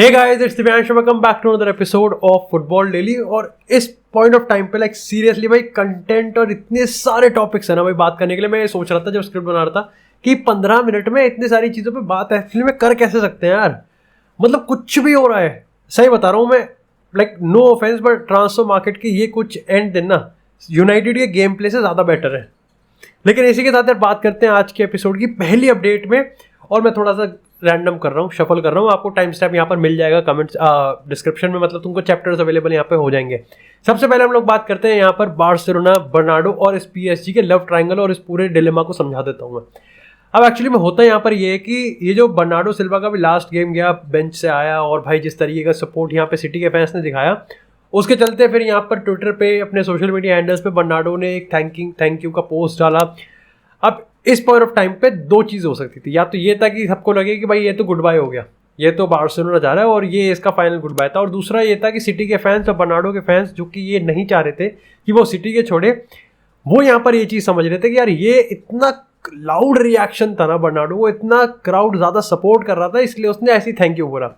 Hey guys, it's Divyansh, welcome back to another episode of football daily. और इस point of time पे like seriously भाई content और इतने सारे टॉपिक्स है ना भाई बात करने के लिए। मैं ये सोच रहा था जब स्क्रिप्ट बना रहा था कि 15 मिनट में इतनी सारी चीज़ों पे बात एक्चुअली में कर कैसे सकते हैं यार। मतलब कुछ भी हो रहा है, सही बता रहा हूँ मैं, like no offence but transfer market के ये कुछ एंड दिन ना यूनाइटेड के गेम प्ले से ज़्यादा बेटर है। लेकिन इसी के साथ यार बात करते हैं आज के एपिसोड की पहली अपडेट में। और मैं थोड़ा सा रैंडम कर रहा हूँ, शफल कर रहा हूँ। आपको टाइम स्टैम्प यहाँ पर मिल जाएगा कमेंट्स डिस्क्रिप्शन में, मतलब तुमको चैप्टर्स अवेलेबल यहाँ पे हो जाएंगे। सबसे पहले हम लोग बात करते हैं यहाँ पर बार्सिलोना, बर्नार्डो और इस पीएसजी के लव ट्रायंगल और इस पूरे डिलेमा को समझा देता हूँ मैं। अब एक्चुअली में होता है यहाँ पर ये कि ये जो बर्नार्डो सिल्वा का भी लास्ट गेम गया, बेंच से आया और भाई जिस तरीके का सपोर्ट यहाँ पे सिटी के फैंस ने दिखाया, उसके चलते फिर यहाँ पर ट्विटर पे अपने सोशल मीडिया हैंडल्स पे बर्नार्डो ने एक थैंक यू का पोस्ट डाला। अब इस पॉइंट ऑफ टाइम पे दो चीज़ हो सकती थी, या तो ये था कि सबको लगे कि भाई ये तो गुड बाय हो गया, ये तो बार्सिलोना जा रहा है और ये इसका फाइनल गुड बाय था। और दूसरा ये था कि सिटी के फैंस और बर्नार्डो के फैंस जो कि ये नहीं चाह रहे थे कि वो सिटी के छोड़े, वो यहाँ पर ये चीज़ समझ रहे थे कि यार ये इतना लाउड रिएक्शन था ना बर्नार्डो, वो इतना क्राउड ज़्यादा सपोर्ट कर रहा था इसलिए उसने ऐसी थैंक यू बोला।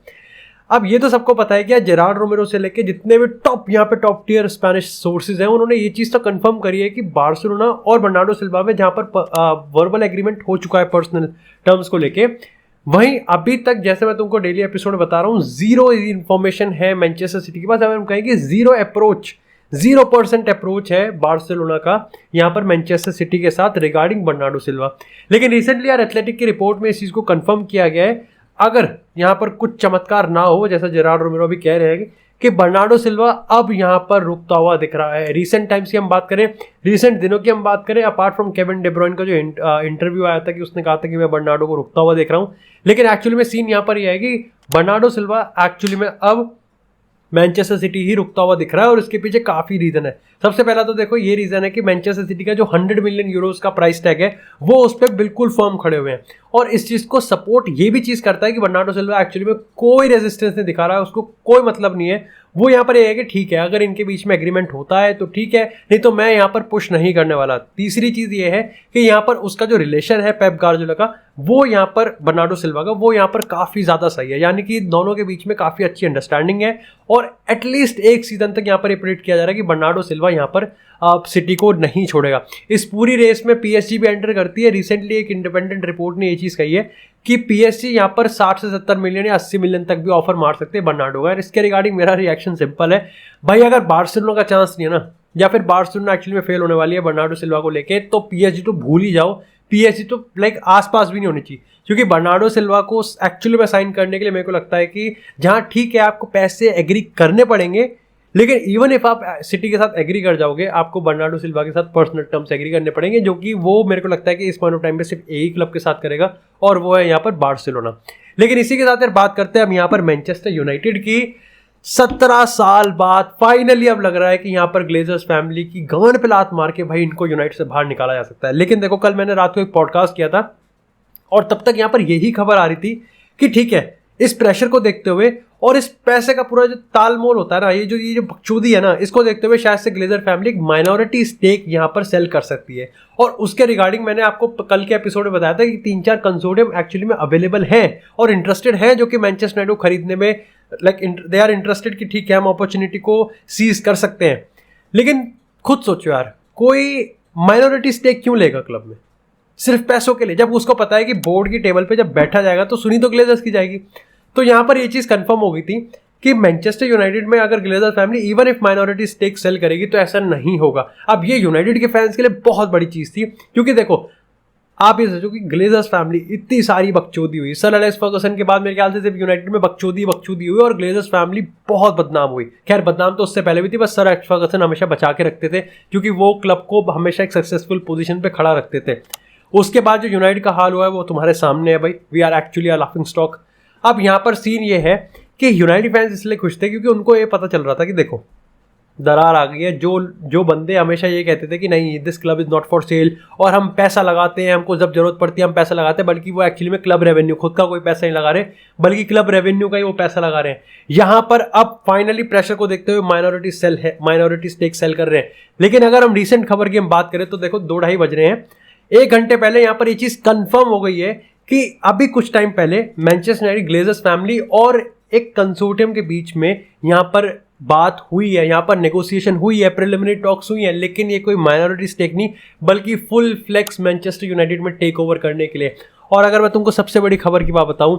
अब ये तो सबको पता है कि यार जेरार्ड रोमेरो से लेके जितने भी यहाँ पे टॉप टियर स्पेनिश सोर्सेज हैं, उन्होंने ये चीज़ तो कंफर्म करी है कि बार्सिलोना और बर्नार्डो सिल्वा में जहाँ पर वर्बल एग्रीमेंट हो चुका है पर्सनल टर्म्स को लेके, वहीं अभी तक जैसे मैं तुमको डेली एपिसोड बता रहा हूँ, जीरो इन्फॉर्मेशन है मैनचेस्टर सिटी के पास। अगर हम कहें कि 0% अप्रोच है बार्सिलोना का यहाँ पर मैनचेस्टर सिटी के साथ रिगार्डिंग बर्नार्डो सिल्वा। लेकिन रिसेंटली यार एथलेटिक की रिपोर्ट में इस चीज़ को कंफर्म किया गया है, अगर यहाँ पर कुछ चमत्कार ना हो, जैसा जेरार्ड रोमेरो भी कह रहे हैं कि बर्नार्डो सिल्वा अब यहाँ पर रुकता हुआ दिख रहा है। रीसेंट टाइम्स की हम बात करें, रीसेंट दिनों की हम बात करें, अपार्ट फ्रॉम केविन डे ब्रुयने का जो इंटरव्यू आया था कि उसने कहा था कि मैं बर्नार्डो को रुकता हुआ देख रहा हूँ, लेकिन एक्चुअली में सीन यहाँ पर यह है कि बर्नार्डो सिल्वा एक्चुअली में अब मैनचेस्टर सिटी ही रुकता हुआ दिख रहा है। और इसके पीछे काफ़ी रीज़न है। सबसे पहला तो देखो ये रीज़न है कि मैनचेस्टर सिटी का जो 100 मिलियन यूरोस का प्राइस टैग है वो उस पर बिल्कुल फर्म खड़े हुए हैं। और इस चीज़ को सपोर्ट ये भी चीज़ करता है कि बर्नार्डो सिल्वा एक्चुअली में कोई रेजिस्टेंस नहीं दिखा रहा है, उसको कोई मतलब नहीं है। वो यहाँ पर ये है कि ठीक है, अगर इनके बीच में एग्रीमेंट होता है तो ठीक है, नहीं तो मैं यहाँ पर पुश नहीं करने वाला। तीसरी चीज़ ये है कि यहाँ पर उसका जो रिलेशन है पेप गार्डियोला का, वो यहाँ पर बर्नार्डो सिल्वा का, वो यहाँ पर काफ़ी ज़्यादा सही है। यानी कि दोनों के बीच में काफ़ी अच्छी अंडरस्टैंडिंग है और एटलीस्ट एक सीजन तक यहाँ पर ये प्रेडिक्ट किया जा रहा है कि बर्नार्डो सिल्वा यहाँ पर सिटी को नहीं छोड़ेगा। इस पूरी रेस में पीएसजी भी एंटर करती है। रिसेंटली एक इंडिपेंडेंट रिपोर्ट ने ये चीज़ कही है कि पीएसजी यहाँ पर 60 से 70 मिलियन या 80 मिलियन तक भी ऑफर मार सकते हैं बर्नार्डो का। इसके रिगार्डिंग मेरा रिएक्शन सिंपल है भाई, अगर बार्सिलोना का चांस नहीं है ना, या फिर बार्सिलोना एक्चुअली में फेल होने वाली है बर्नार्डो सिल्वा को लेके, तो पीएसजी तो भूल ही जाओ। पीएसजी तो लाइक आसपास भी नहीं होनी चाहिए, क्योंकि बर्नार्डो सिल्वा को एक्चुअली में साइन करने के लिए मेरे को लगता है कि जहाँ ठीक है आपको पैसे एग्री करने पड़ेंगे, लेकिन इवन इफ आप सिटी के साथ एग्री कर जाओगे, आपको बर्नार्डो सिल्वा के साथ पर्सनल टर्म्स एग्री करने पड़ेंगे, जो कि वो मेरे को लगता है कि इस पॉइंट ऑफ टाइम पे सिर्फ एक ही क्लब के साथ करेगा और वो है यहाँ पर बार्सिलोना। लेकिन इसी के साथ यार बात करते हैं अब यहाँ पर मैनचेस्टर यूनाइटेड की। 17 साल बाद फाइनली अब लग रहा है कि यहाँ पर ग्लेजर्स फैमिली की गांड पे लात मार के भाई इनको यूनाइटेड से बाहर निकाला जा सकता है। लेकिन देखो, कल मैंने रात को एक पॉडकास्ट किया था और तब तक यहाँ पर यही खबर आ रही थी कि ठीक है, इस प्रेशर को देखते हुए और इस पैसे का पूरा जो तालमोल होता है ना, ये जो बकचोदी है ना, इसको देखते हुए शायद से ग्लेजर फैमिली एक माइनॉरिटी स्टेक यहाँ पर सेल कर सकती है। और उसके रिगार्डिंग मैंने आपको कल के एपिसोड में बताया था कि 3-4 कंसोर्टियम एक्चुअली में अवेलेबल हैं और इंटरेस्टेड हैं, जो कि मैनचेस्टर यूनाइटेड को खरीदने में लाइक दे आर इंटरेस्टेड कि ठीक है हम अपॉर्चुनिटी को सीज कर सकते हैं। लेकिन खुद सोचो यार, कोई माइनॉरिटी स्टेक क्यों लेगा क्लब में सिर्फ पैसों के लिए, जब उसको पता है कि बोर्ड की टेबल पे जब बैठा जाएगा तो सुनी तो ग्लेजर्स की जाएगी। तो यहाँ पर ये चीज़ कंफर्म हो गई थी कि मैनचेस्टर यूनाइटेड में अगर Glazer family even if minority stake sale करेगी तो ऐसा नहीं होगा। अब ये यूनाइटेड के फैंस के लिए बहुत बड़ी चीज़ थी, क्योंकि देखो आप ये सोचो कि ग्लेजर्स फैमिली इतनी सारी बकचोदी हुई, सर एलेक्स फर्गसन के बाद मेरे ख्याल से सिर्फ यूनाइटेड में बकचोदी हुई और ग्लेजर्स फैमिली बहुत बदनाम हुई। खैर बदनाम तो उससे पहले भी थी, बस सर एलेक्स फर्गसन हमेशा बचा के रखते थे क्योंकि वो क्लब को हमेशा एक सक्सेसफुल पोजीशन पे खड़ा रखते थे। उसके बाद जो यूनाइटेड का हाल हुआ है वो तुम्हारे सामने है भाई, we are actually a laughing stock. अब यहाँ पर सीन ये है कि यूनाइटेड फैंस इसलिए खुश थे क्योंकि उनको ये पता चल रहा था कि देखो दरार आ गई है। जो बंदे हमेशा ये कहते थे कि नहीं this club is not for sale और हम पैसा लगाते हैं, हमको जब जरूरत पड़ती है हम पैसा लगाते हैं, बल्कि वो एक्चुअली में क्लब रेवेन्यू, खुद का कोई पैसा नहीं लगा रहे बल्कि क्लब रेवेन्यू का ही वो पैसा लगा रहे हैं। यहाँ पर अब फाइनली प्रेशर को देखते हुए माइनॉरिटी स्टेक सेल कर रहे हैं। लेकिन अगर हम रिसेंट खबर की हम बात करें तो देखो 2-2:30 बज रहे हैं, 1 घंटे पहले यहाँ पर ये चीज़ कंफर्म हो गई है कि अभी कुछ टाइम पहले मैनचेस्टर यूनाइटेड ग्लेजर्स फैमिली और एक कंसोर्टियम के बीच में यहाँ पर बात हुई है, यहाँ पर नेगोशिएशन हुई है, प्रिलिमिनरी टॉक्स हुई है, लेकिन ये कोई माइनॉरिटी स्टेक नहीं बल्कि फुल फ्लेक्स मैनचेस्टर यूनाइटेड में टेक ओवर करने के लिए। और अगर मैं तुमको सबसे बड़ी खबर की बात बताऊं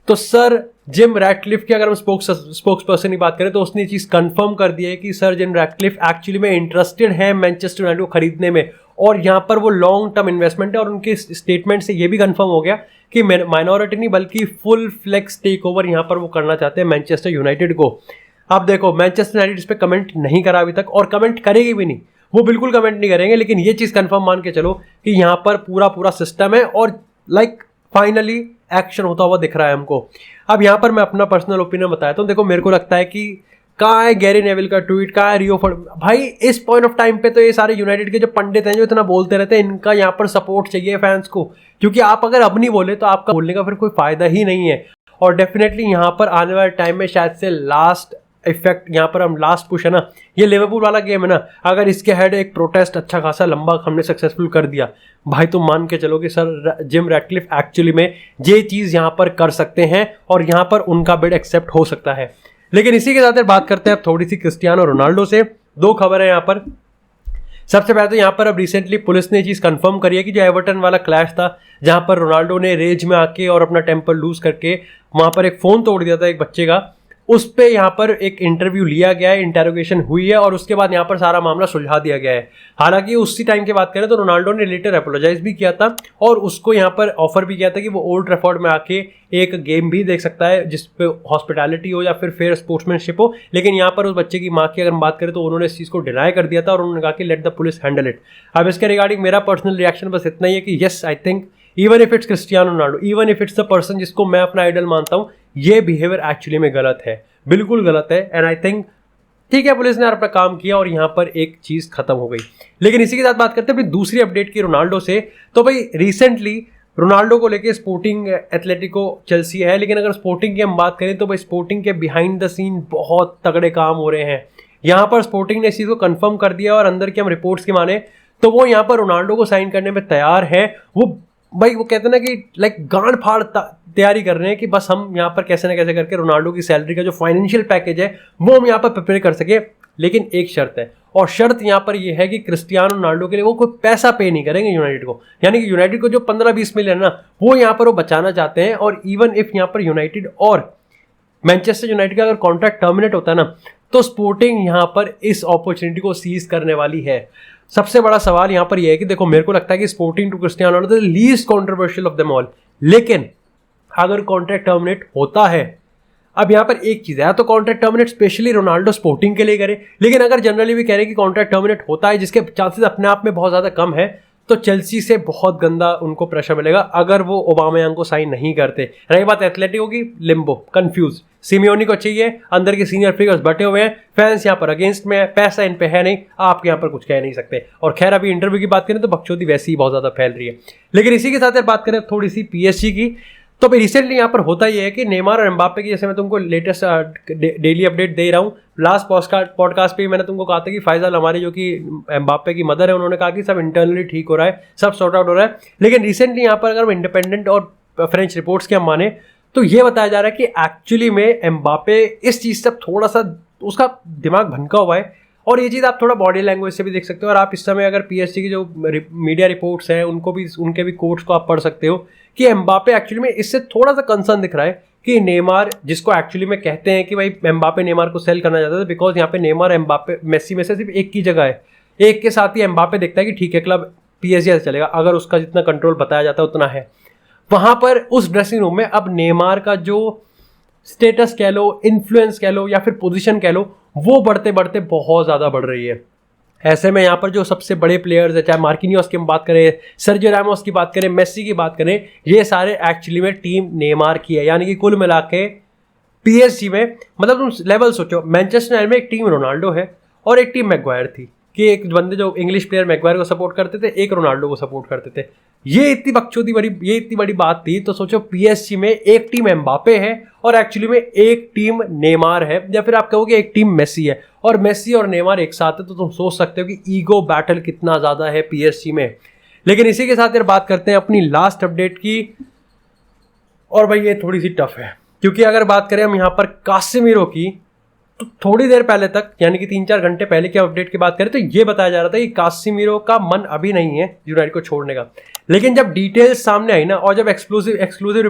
तो सर जिम रैटक्लिफ की अगर हम स्पोक्स पर्सन की बात करें तो उसने ये चीज़ कंफर्म कर दी है कि सर जिम रैटक्लिफ एक्चुअली में इंटरेस्टेड है मैनचेस्टर यूनाइटेड को खरीदने में, और यहाँ पर वो लॉन्ग टर्म इन्वेस्टमेंट है। और उनके स्टेटमेंट से ये भी कंफर्म हो गया कि माइनॉरिटी नहीं बल्कि फुल फ्लेक्स टेक ओवर यहाँ पर वो करना चाहते हैं मैनचेस्टर यूनाइटेड को। आप देखो मैनचेस्टर यूनाइटेड इस पर कमेंट नहीं करा अभी तक और कमेंट करेगी भी नहीं, वो बिल्कुल कमेंट नहीं करेंगे, लेकिन ये चीज़ कंफर्म मान के चलो कि यहाँ पर पूरा सिस्टम है और फाइनली एक्शन होता हुआ दिख रहा है हमको। अब यहाँ पर मैं अपना पर्सनल ओपिनियन बताता हूँ। देखो मेरे को लगता है कि कहाँ है गैरी नेविल का ट्वीट, कहाँ है रियो भाई इस पॉइंट ऑफ टाइम पे तो ये सारे यूनाइटेड के जो पंडित हैं जो इतना बोलते रहते हैं, इनका यहाँ पर सपोर्ट चाहिए फैंस को, क्योंकि आप अगर अब नहीं बोले तो आपका बोलने का फिर कोई फायदा ही नहीं है। और डेफिनेटली यहाँ पर आने वाले टाइम में शायद से लास्ट इफेक्ट, यहाँ पर हम लास्ट पुश है ना, ये लिवरपूल वाला गेम है ना, अगर इसके हेड एक प्रोटेस्ट अच्छा खासा लंबा हमने सक्सेसफुल कर दिया भाई, तो मान के चलो कि सर जिम रैटक्लिफ एक्चुअली में ये चीज़ यहाँ पर कर सकते हैं और यहाँ पर उनका बिड एक्सेप्ट हो सकता है। लेकिन इसी के साथ बात करते हैं अब थोड़ी सी क्रिस्टियानो रोनाल्डो से। दो खबर है यहाँ पर। सबसे पहले तो यहाँ पर अब रिसेंटली पुलिस ने ये चीज़ कंफर्म करी है कि जो एवर्टन वाला क्लैश था जहाँ पर रोनाल्डो ने रेज में आके और अपना टेम्पर लूज करके वहाँ पर एक फ़ोन तोड़ दिया था एक बच्चे का, उस पे यहाँ पर एक इंटरव्यू लिया गया है, इंटेरोगेशन हुई है और उसके बाद यहाँ पर सारा मामला सुलझा दिया गया है। हालांकि उसी टाइम की बात करें तो रोनाल्डो ने लेटर अपोलोजाइज भी किया था और उसको यहाँ पर ऑफर भी किया था कि वो ओल्ड ट्रैफोर्ड में आके एक गेम भी देख सकता है जिस पे हॉस्पिटैलिटी हो या फिर फेयर स्पोर्ट्समैनशिप हो। लेकिन यहाँ पर उस बच्चे की माँ की अगर हम बात करें तो उन्होंने इस चीज़ को डिनाई कर दिया था और उन्होंने कहा कि let the police handle it. अब इसके रिगार्डिंग मेरा पर्सनल रिएक्शन बस इतना ही है कि yes I think even if it's Cristiano Ronaldo, even if it's the person जिसको मैं अपना आइडल मानता हूँ, ये बिहेवियर एक्चुअली में गलत है, बिल्कुल गलत है। एंड आई थिंक ठीक है पुलिस ने अपना काम किया और यहाँ पर एक चीज़ खत्म हो गई। लेकिन इसी के साथ बात करते हैं अपनी दूसरी अपडेट की रोनाल्डो से। तो भाई रिसेंटली रोनाल्डो को लेके स्पोर्टिंग एथलेटिको चेल्सी है, लेकिन अगर स्पोर्टिंग की हम बात करें तो भाई स्पोर्टिंग के बिहाइंड द सीन बहुत तगड़े काम हो रहे हैं। यहाँ पर स्पोर्टिंग ने इस चीज़ को कंफर्म कर दिया और अंदर की हम रिपोर्ट्स की माने तो वो यहाँ पर रोनाल्डो को साइन करने में तैयार है। वो कहते हैं ना कि गांड फाड़ तैयारी कर रहे हैं कि बस हम यहाँ पर कैसे ना कैसे करके रोनाल्डो की सैलरी का जो फाइनेंशियल पैकेज है वो हम यहाँ पर प्रिपेयर कर सके। लेकिन एक शर्त है, और शर्त यहाँ पर ये है कि क्रिस्टियानो रोनाल्डो के लिए वो कोई पैसा पे नहीं करेंगे यूनाइटेड को, यानी कि यूनाइटेड को जो 15-20 मिलियन ना वो यहाँ पर वो बचाना चाहते हैं। और इवन इफ यहाँ पर यूनाइटेड और मैनचेस्टर यूनाइटेड का अगर कॉन्ट्रैक्ट टर्मिनेट होता है ना तो स्पोर्टिंग यहाँ पर इस अपॉर्चुनिटी को सीज करने वाली है। सबसे बड़ा सवाल यहाँ पर यह है कि देखो मेरे को लगता है कि sporting to Cristiano Ronaldo the least controversial of them all, लेकिन अगर कॉन्ट्रैक्ट टर्मिनेट होता है, अब यहाँ पर एक चीज़ है तो contract terminate specially Ronaldo sporting के लिए करे, लेकिन अगर जनरली भी कह रहे हैं कि कॉन्ट्रैक्ट टर्मिनेट होता है जिसके चांसेस अपने आप में बहुत ज़्यादा कम है, तो चेल्सी से बहुत गंदा उनको प्रेशर मिलेगा अगर वो ओबामेयांग को साइन नहीं करते। रही बात एथलेटिको की, लिम्बो कंफ्यूज, सिमियोनी को चाहिए, अंदर के सीनियर फिगर्स बटे हुए हैं, फैंस यहाँ पर अगेंस्ट में है, पैसा इन पे है नहीं, आप यहाँ पर कुछ कह नहीं सकते। और खैर अभी इंटरव्यू की बात करें तो बकचोदी वैसे ही बहुत ज़्यादा फैल रही है। लेकिन इसी के साथ बात करें थोड़ी सी पीएसजी की, तो फिर रिसेंटली यहाँ पर होता ये है कि नेमार और एम्बापे की, जैसे मैं तुमको लेटेस्ट डेली अपडेट दे रहा हूँ, लास्ट पॉडकास्ट पे मैंने तुमको कहा था कि फाइजल हमारी जो कि एम्बापे की मदर है उन्होंने कहा कि सब इंटरनली ठीक हो रहा है, सब सॉर्ट आउट हो रहा है। लेकिन रिसेंटली यहाँ पर अगर हम इंडिपेंडेंट और फ्रेंच रिपोर्ट्स के हम माने तो ये बताया जा रहा है कि एक्चुअली में एम्बापे इस चीज़ से थोड़ा सा उसका दिमाग भनका हुआ है। और ये चीज़ आप थोड़ा बॉडी लैंग्वेज से भी देख सकते हो, और आप इस समय अगर पीएसजी की जो मीडिया रिपोर्ट्स हैं उनके भी कोट्स को आप पढ़ सकते हो कि एम्बापे एक्चुअली में इससे थोड़ा सा कंसर्न दिख रहा है कि नेमार, जिसको एक्चुअली में कहते हैं कि भाई एम्बापे नेमार को सेल करना चाहता था, बिकॉज यहाँ पे नेमार एम्बापे मेसी में से सिर्फ एक की जगह है, एक के साथ ही एम्बापे देखता है कि ठीक है क्लब पीएसजी से चलेगा, अगर उसका जितना कंट्रोल बताया जाता है उतना है। वहाँ पर उस ड्रेसिंग रूम में अब नेमार का जो स्टेटस कह लो, इन्फ्लुएंस कह लो या फिर पोजीशन कह लो, वो बढ़ते बढ़ते बहुत ज़्यादा बढ़ रही है। ऐसे में यहाँ पर जो सबसे बड़े प्लेयर्स है, चाहे मार्किनियोस की हम बात करें, सर्जियो रामोस की बात करें, मेसी की बात करें, ये सारे एक्चुअली में टीम नेमार की है। यानी कि कुल मिला के पीएसजी में, मतलब तुम लेवल सोचो, मैनचेस्टर यूनाइटेड में एक टीम रोनाल्डो है और एक टीम मैग्वायर थी कि एक बंदे जो इंग्लिश प्लेयर मैग्वायर को सपोर्ट करते थे, एक रोनाल्डो को सपोर्ट करते थे। ये इतनी बड़ी बात थी। तो सोचो पीएसजी में एक टीम एम्बापे है और एक्चुअली में एक टीम नेमार है, या फिर आप कहोगे एक टीम मेसी है, और मेसी और नेमार एक साथ है, तो तुम सोच सकते हो कि ईगो बैटल कितना ज़्यादा है पीएसजी में। लेकिन इसी के साथ यार बात करते हैं अपनी लास्ट अपडेट की, और भाई ये थोड़ी सी टफ है। क्योंकि अगर बात करें हम यहाँ पर कासिमिरो की, तो थोड़ी देर पहले तक यानी कि 3-4 घंटे पहले की अपडेट की बात करें तो ये बताया जा रहा था कि कासिमिरो का मन अभी नहीं है यूनाइटेड को छोड़ने का। लेकिन जब डिटेल्स सामने आई ना, और जब एक्सक्लूसिव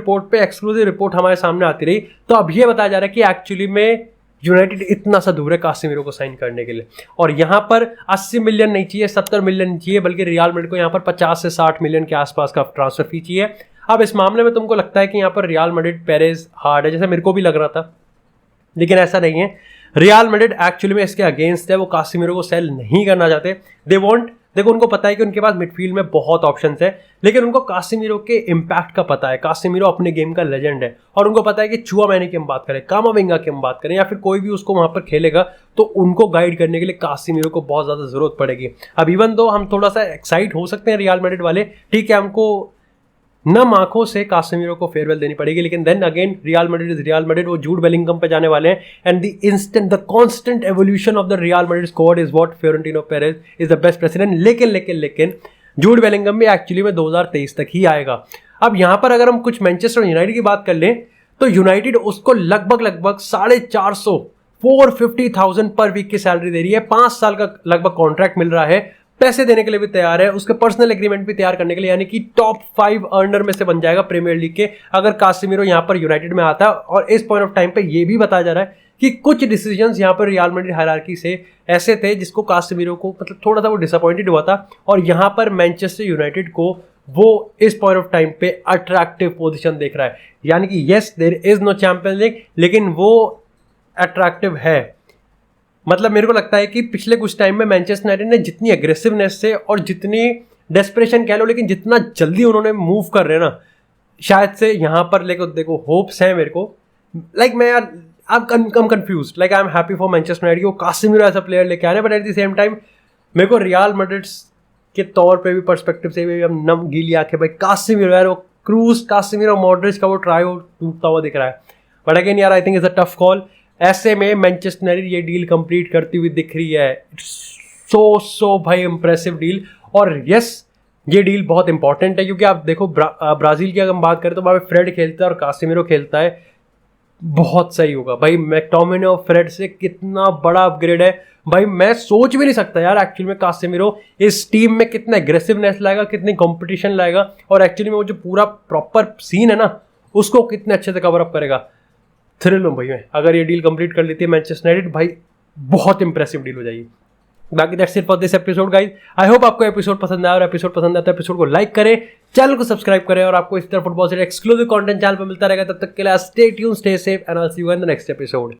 रिपोर्ट हमारे सामने आती रही, तो अब ये बताया जा रहा है कि एक्चुअली में यूनाइटेड इतना सा दूर है कासिमिरो को साइन करने के लिए। और यहाँ पर 80 मिलियन नहीं चाहिए, 70 मिलियन नहीं चाहिए, बल्कि रियल मैड्रिड को यहाँ पर 50 से 60 मिलियन के आसपास का ट्रांसफर फी चाहिए। अब इस मामले में तुमको लगता है कि यहाँ पर रियल मैड्रिड पेरेज हार्ड है, जैसे मेरे को भी लग रहा था, लेकिन ऐसा नहीं है। रियल मैड्रिड एक्चुअली में इसके अगेंस्ट है, वो कासिमिरो को सेल नहीं करना चाहते। दे वांट, देखो उनको पता है कि उनके पास मिडफील्ड में बहुत ऑप्शंस है, लेकिन उनको कासिमिरो के इम्पैक्ट का पता है। कासिमिरो अपने गेम का लेजेंड है, और उनको पता है कि चुआमेनी की हम बात करें, कामाविंगा की हम बात करें, या फिर कोई भी उसको वहां पर खेलेगा, तो उनको गाइड करने के लिए कासिमिरो को बहुत ज्यादा जरूरत पड़ेगी। अब इवन दो हम थोड़ा सा एक्साइट हो सकते हैं रियल मैड्रिड वाले, ठीक है, हमको नम आंखों से कासिमिरो को फेयरवेल देनी पड़ेगी, लेकिन then again Real Madrid is Real Madrid. वो जूड बेलिंगम पे जाने वाले हैं, and the constant evolution of the Real Madrid squad is what Florentino Perez is the best president. लेकिन जूड बेलिंगम भी एक्चुअली में 2023 तक ही आएगा। अब यहां पर अगर हम कुछ मैनचेस्टर यूनाइटेड की बात कर लें, तो यूनाइटेड उसको लगभग 450,000 पर वीक की सैलरी दे रही है, 5 साल का लगभग कॉन्ट्रैक्ट मिल रहा है, पैसे देने के लिए भी तैयार है, उसके पर्सनल एग्रीमेंट भी तैयार करने के लिए, यानी कि टॉप 5 अर्नर में से बन जाएगा प्रीमियर लीग के अगर कासिमिरो यहां पर यूनाइटेड में आता है। और इस पॉइंट ऑफ टाइम पे ये भी बताया जा रहा है कि कुछ डिसीजंस यहां पर रियल मैड्रिड हायरार्की से ऐसे थे जिसको कासिमिरो को मतलब थोड़ा सा वो डिसअपॉइंटेड हुआ था, और यहां पर मैनचेस्टर यूनाइटेड को वो इस पॉइंट ऑफ टाइम पे अट्रैक्टिव पोजिशन देख रहा है। यानी कि yes there is no Champions League, लेकिन वो अट्रैक्टिव है। मतलब मेरे को लगता है कि पिछले कुछ टाइम में मैनचेस्टर यूनाइटेड ने जितनी एग्रेसिवनेस से और जितनी डेस्परेशन कह लो, लेकिन जितना जल्दी उन्होंने मूव कर रहे हैं ना, शायद से यहाँ पर देखो होप्स हैं मेरे को। लाइक मैं यार I am confused, like I am happy for Manchester United को कासिमिरो ऐसा प्लेयर लेके आने, but at the same time मेरे को रियल मैड्रिड के तौर पे भी पर्सपेक्टिव से भी हम नम गीली आंखें भाई कासिमिरो यार, वो क्रूज कासिमिरो मॉड्रिच का वो ट्राई टूटता हुआ दिख रहा है। बट अगेन यार I think is a tough call. ऐसे में मैनचेस्टर यूनाइटेड ये डील कंप्लीट करती हुई दिख रही है। सो भाई इंप्रेसिव डील। और यस ये डील बहुत इंपॉर्टेंट है, क्योंकि आप देखो ब्राजील की अगर हम बात करें तो वहाँ पे फ्रेड खेलता है और कासिमिरो खेलता है, बहुत सही होगा भाई। मैकटोमिने और फ्रेड से कितना बड़ा अपग्रेड है भाई, मैं सोच भी नहीं सकता यार एक्चुअली में कासिमिरो इस टीम में कितना एग्रेसिवनेस लाएगा, कितनी कंपटीशन लाएगा, और एक्चुअली में वो जो पूरा प्रॉपर सीन है ना उसको कितने अच्छे से कवर अप करेगा। थ्रिल हूँ भाई मैं, अगर ये डील कंप्लीट कर लेती है मैनचेस्टर यूनाइटेड, भाई बहुत इंप्रेसिव डील हो जाएगी। बाकी that's it for this episode guys. I hope आपको एपिसोड पसंद आया, और एपिसोड पसंद आता है एपिसोड को लाइक करें, चैनल को सब्सक्राइब करें, और आपको इस तरह फुटबॉल से एक्सक्लूसिव कंटेंट चैनल पर मिलता रहेगा। तब तक के लिए stay tuned, stay safe, and I will see you in the next episode.